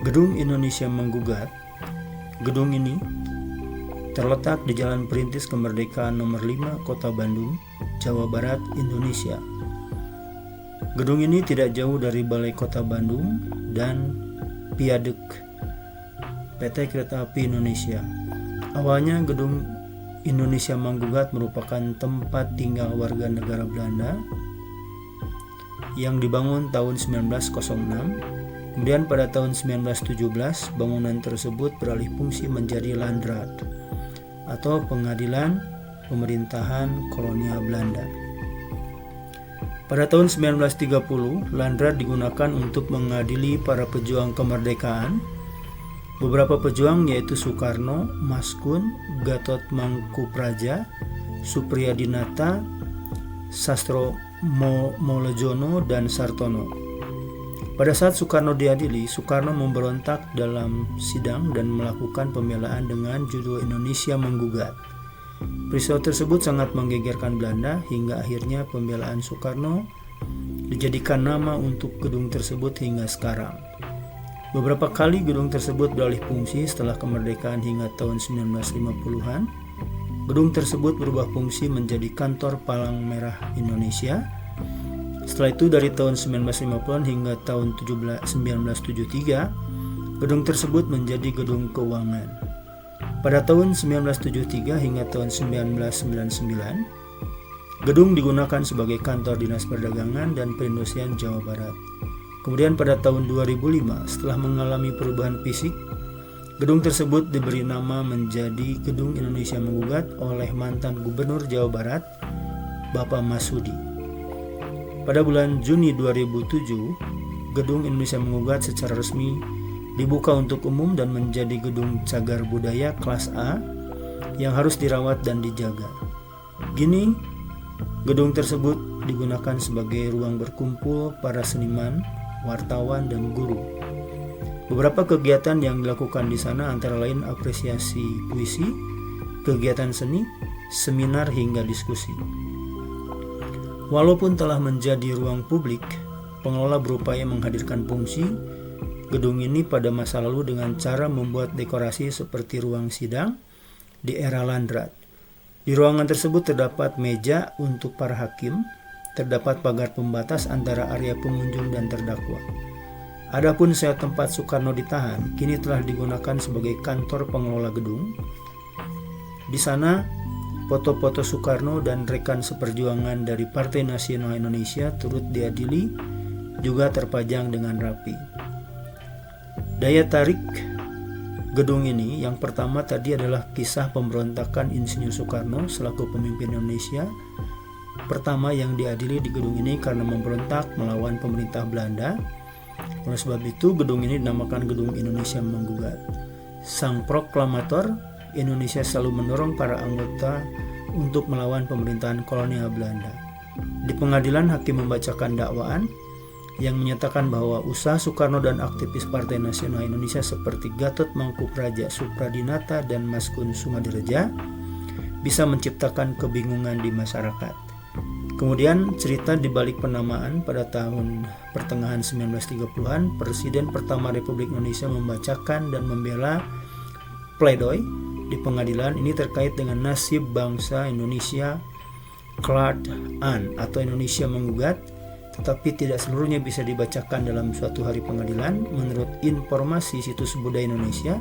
Gedung Indonesia Menggugat. Gedung ini terletak di Jalan Perintis Kemerdekaan nomor 5, Kota Bandung, Jawa Barat, Indonesia. Gedung ini tidak jauh dari Balai Kota Bandung dan Viaduk PT Kereta Api Indonesia. Awalnya Gedung Indonesia Menggugat merupakan tempat tinggal warga negara Belanda yang dibangun tahun 1906. Kemudian pada tahun 1917 bangunan tersebut beralih fungsi menjadi Landraad atau Pengadilan Pemerintahan Kolonial Belanda. Pada tahun 1930, Landraad digunakan untuk mengadili para pejuang kemerdekaan. Beberapa pejuang yaitu Soekarno, Maskun, Gatot Mangkupraja, Supriyadinata, Sastro Molejono, dan Sartono. Pada saat Soekarno diadili, Soekarno memberontak dalam sidang dan melakukan pembelaan dengan judul Indonesia Menggugat. Peristiwa tersebut sangat menggegerkan Belanda hingga akhirnya pembelaan Soekarno dijadikan nama untuk gedung tersebut hingga sekarang. Beberapa kali gedung tersebut beralih fungsi setelah kemerdekaan hingga tahun 1950-an. Gedung tersebut berubah fungsi menjadi kantor Palang Merah Indonesia. Setelah itu dari tahun 1950-an hingga tahun 1973, gedung tersebut menjadi gedung keuangan. Pada tahun 1973 hingga tahun 1999, gedung digunakan sebagai kantor Dinas Perdagangan dan Perindustrian Jawa Barat. Kemudian pada tahun 2005, setelah mengalami perubahan fisik, gedung tersebut diberi nama menjadi Gedung Indonesia Menggugat oleh mantan Gubernur Jawa Barat, Bapak Masudi. Pada bulan Juni 2007, Gedung Indonesia Menggugat secara resmi dibuka untuk umum dan menjadi gedung cagar budaya kelas A yang harus dirawat dan dijaga. Kini, gedung tersebut digunakan sebagai ruang berkumpul para seniman, wartawan, dan guru. Beberapa kegiatan yang dilakukan di sana antara lain apresiasi puisi, kegiatan seni, seminar, hingga diskusi. Walaupun telah menjadi ruang publik, pengelola berupaya menghadirkan fungsi gedung ini pada masa lalu dengan cara membuat dekorasi seperti ruang sidang di era Landraad. Di ruangan tersebut terdapat meja untuk para hakim, terdapat pagar pembatas antara area pengunjung dan terdakwa. Adapun saat tempat Soekarno ditahan, kini telah digunakan sebagai kantor pengelola gedung. Di sana, foto-foto Soekarno dan rekan seperjuangan dari Partai Nasional Indonesia turut diadili juga terpajang dengan rapi. Daya tarik gedung ini yang pertama tadi adalah kisah pemberontakan Insinyur Soekarno selaku pemimpin Indonesia pertama yang diadili di gedung ini karena memberontak melawan pemerintah Belanda. Oleh sebab itu, gedung ini dinamakan Gedung Indonesia Menggugat. Sang proklamator Indonesia selalu mendorong para anggota untuk melawan pemerintahan kolonial Belanda. Di pengadilan, hakim membacakan dakwaan yang menyatakan bahwa usaha Soekarno dan aktivis Partai Nasional Indonesia seperti Gatot Mangkupraja, Supradinata, dan Maskun Sumadireja bisa menciptakan kebingungan di masyarakat. Kemudian cerita di balik penamaan pada tahun pertengahan 1930-an, Presiden pertama Republik Indonesia membacakan dan membela pledoi di pengadilan ini terkait dengan nasib bangsa Indonesia Clade An atau Indonesia Menggugat, tetapi tidak seluruhnya bisa dibacakan dalam suatu hari pengadilan. Menurut informasi situs Budaya Indonesia,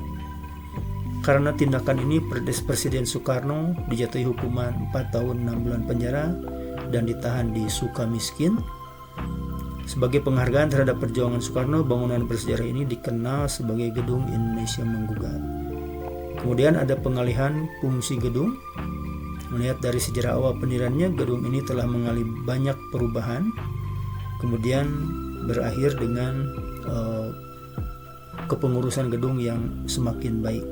karena tindakan ini Presiden Soekarno dijatuhi hukuman 4 tahun 6 bulan penjara dan ditahan di Sukamiskin. Sebagai penghargaan terhadap perjuangan Soekarno, bangunan bersejarah ini dikenal sebagai Gedung Indonesia Menggugat. Kemudian ada pengalihan fungsi gedung. Melihat dari sejarah awal pendiriannya, gedung ini telah mengalami banyak perubahan. Kemudian berakhir dengan kepengurusan gedung yang semakin baik.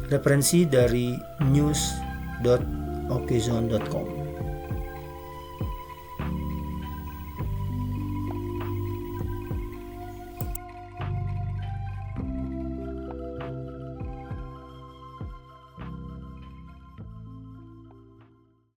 Referensi dari news.okezone.com.